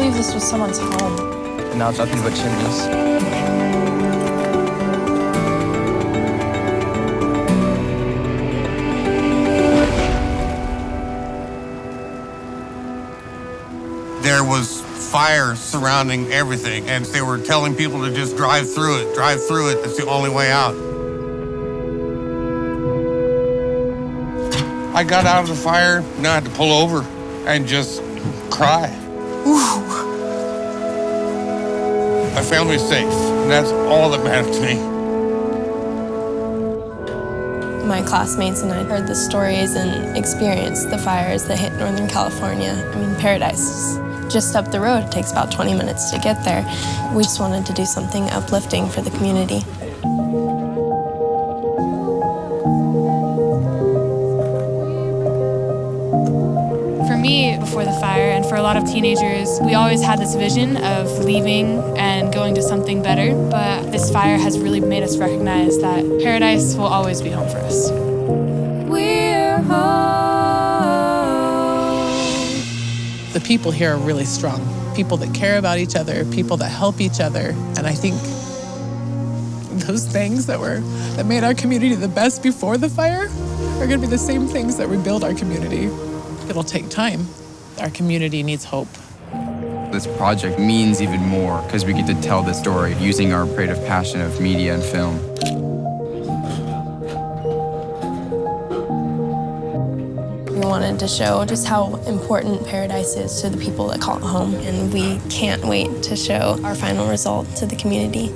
believe this was someone's home. And now it's nothing but chimneys. There was fire surrounding everything, and they were telling people to just drive through it, it's the only way out. I got out of the fire, and I had to pull over and just cry. Whew. My family's safe, and that's all that matters to me. My classmates and I heard the stories and experienced the fires that hit Northern California. I mean, Paradise is just up the road. It takes about 20 minutes to get there. We just wanted to do something uplifting for the community. For me, before the fire, and for a lot of teenagers, we always had this vision of leaving and going to something better, but this fire has really made us recognize that Paradise will always be home for us. We're home. The people here are really strong. People that care about each other, people that help each other, and I think those things that made our community the best before the fire are going to be the same things that rebuild our community. It'll take time. Our community needs hope. This project means even more because we get to tell this story using our creative passion of media and film. We wanted to show just how important Paradise is to the people that call it home, and we can't wait to show our final result to the community.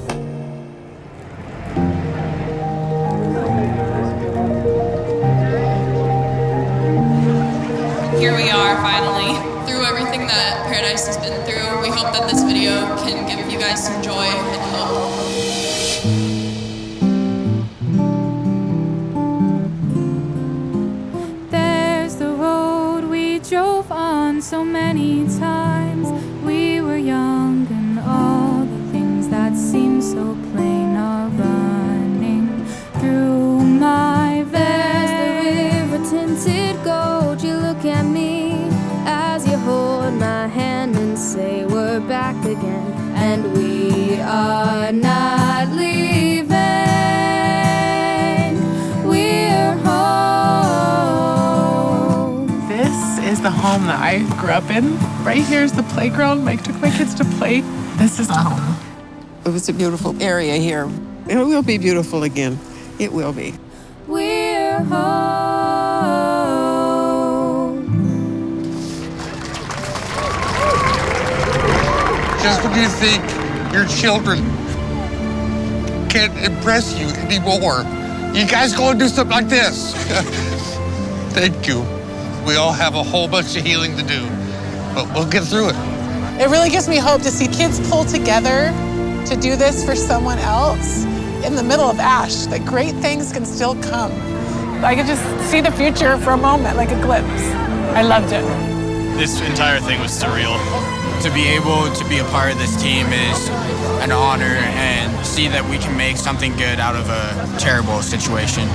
Here we are, finally, through everything that Paradise has been through. We hope that this video can give you guys some joy and hope. There's the road we drove on so many times. We were young and all the things that seem so plain are running through my veins. There's the river tinted gold. You look at me as you hold my hand and say we're back again, and we are not leaving. We're home. This is the home that I grew up in. Right here is the playground. Mike took my kids to play. This is the home. It was a beautiful area here. It will be beautiful again. It will be. We're home. Just when you think your children can't impress you anymore, you guys go and do something like this. Thank you. We all have a whole bunch of healing to do, but we'll get through it. It really gives me hope to see kids pull together to do this for someone else in the middle of ash, that great things can still come. I could just see the future for a moment, like a glimpse. I loved it. This entire thing was surreal. To be able to be a part of this team is an honor, and see that we can make something good out of a terrible situation.